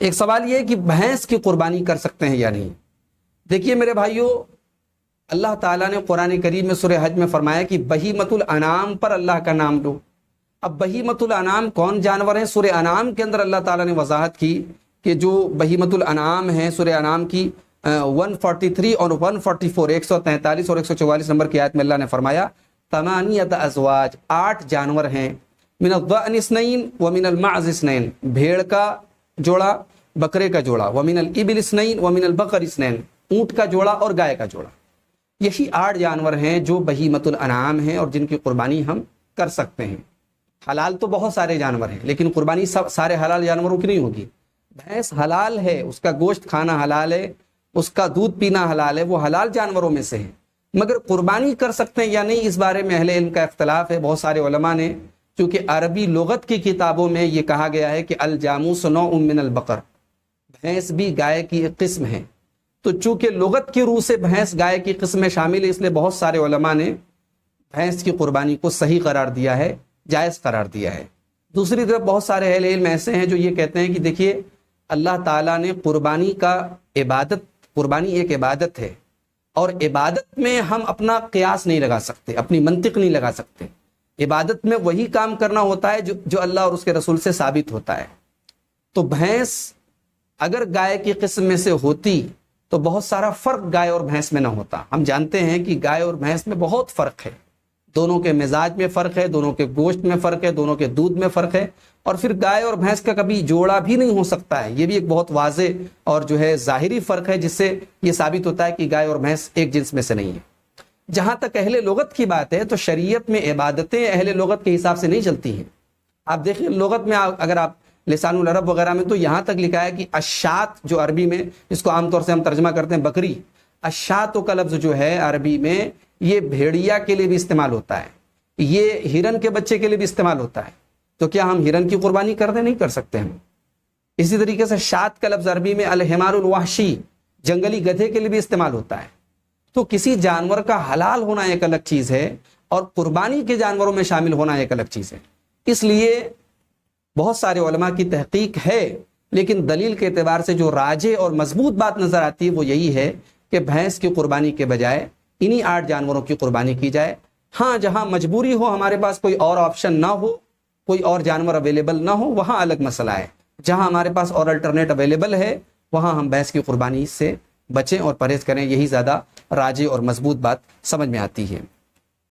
ایک سوال یہ ہے کہ بھینس کی قربانی کر سکتے ہیں یا نہیں؟ دیکھیے میرے بھائیوں، اللہ تعالیٰ نے قرآن کریم میں سورہ حج میں فرمایا کہ بہیمۃ الانعام پر اللہ کا نام لو۔ اب بہیمۃ الانعام کون جانور ہیں؟ سورہ انعام کے اندر اللہ تعالیٰ نے وضاحت کی کہ جو بہیمۃ الانعام ہیں، سورہ انعام کی 143 اور 144، 143 اور 144 نمبر کی آیت میں اللہ نے فرمایا ثمانیۃ ازواج، 8 جانور ہیں، من الضأن اثنین ومن المعز اثنین، بھیڑ کا جوڑا، بکرے کا جوڑا، ومن الابل اثنین ومن البقر اثنین، اونٹ کا جوڑا اور گائے کا جوڑا۔ یہی 8 جانور ہیں جو بہیمۃ الانعام ہیں اور جن کی قربانی ہم کر سکتے ہیں۔ حلال تو بہت سارے جانور ہیں لیکن قربانی سارے حلال جانوروں کی نہیں ہوگی۔ بھینس حلال ہے، اس کا گوشت کھانا حلال ہے، اس کا دودھ پینا حلال ہے، وہ حلال جانوروں میں سے ہے، مگر قربانی کر سکتے ہیں یا نہیں اس بارے میں اہل علم کا اختلاف ہے۔ بہت سارے علماء نے، چونکہ عربی لغت کی کتابوں میں یہ کہا گیا ہے کہ الجاموس نوع من البقر، بھینس بھی گائے کی ایک قسم ہے، تو چونکہ لغت کی روح سے بھینس گائے کی قسم میں شامل ہے، اس لیے بہت سارے علماء نے بھینس کی قربانی کو صحیح قرار دیا ہے، جائز قرار دیا ہے۔ دوسری طرف بہت سارے اہل علم ایسے ہیں جو یہ کہتے ہیں کہ دیکھیے اللہ تعالیٰ نے قربانی ایک عبادت ہے، اور عبادت میں ہم اپنا قیاس نہیں لگا سکتے، اپنی منطق نہیں لگا سکتے۔ عبادت میں وہی کام کرنا ہوتا ہے جو اللہ اور اس کے رسول سے ثابت ہوتا ہے۔ تو بھینس اگر گائے کی قسم میں سے ہوتی تو بہت سارا فرق گائے اور بھینس میں نہ ہوتا۔ ہم جانتے ہیں کہ گائے اور بھینس میں بہت فرق ہے، دونوں کے مزاج میں فرق ہے، دونوں کے گوشت میں فرق ہے، دونوں کے دودھ میں فرق ہے، اور پھر گائے اور بھینس کا کبھی جوڑا بھی نہیں ہو سکتا ہے۔ یہ بھی ایک بہت واضح اور جو ہے ظاہری فرق ہے جس سے یہ ثابت ہوتا ہے کہ گائے اور بھینس ایک جنس میں سے نہیں ہے۔ جہاں تک اہل لغت کی بات ہے تو شریعت میں عبادتیں اہل لغت کے حساب سے نہیں چلتی ہیں۔ آپ دیکھیں لغت میں اگر آپ لسان العرب وغیرہ میں تو یہاں تک لکھا ہے کہ الشات، جو عربی میں اس کو عام طور سے ہم ترجمہ کرتے ہیں بکری، الشات کا لفظ جو ہے عربی میں یہ بھیڑیا کے لیے بھی استعمال ہوتا ہے، یہ ہرن کے بچے کے لیے بھی استعمال ہوتا ہے۔ تو کیا ہم ہرن کی قربانی کر دیں؟ نہیں کر سکتے ہم۔ اسی طریقے سے شات کا لفظ عربی میں الحمار الوحشی، جنگلی گدھے کے لیے بھی استعمال ہوتا ہے۔ تو کسی جانور کا حلال ہونا ایک الگ چیز ہے اور قربانی کے جانوروں میں شامل ہونا ایک الگ چیز ہے۔ اس لیے بہت سارے علماء کی تحقیق ہے، لیکن دلیل کے اعتبار سے جو راجح اور مضبوط بات نظر آتی ہے وہ یہی ہے کہ بھینس کی قربانی کے بجائے انہی 8 جانوروں کی قربانی کی جائے۔ ہاں جہاں مجبوری ہو، ہمارے پاس کوئی اور آپشن نہ ہو، کوئی اور جانور اویلیبل نہ ہو، وہاں الگ مسئلہ ہے۔ جہاں ہمارے پاس اور الٹرنیٹ اویلیبل ہے وہاں ہم بھینس کی قربانی سے بچیں اور پرہیز کریں، یہی زیادہ راجح اور مضبوط بات سمجھ میں آتی ہے۔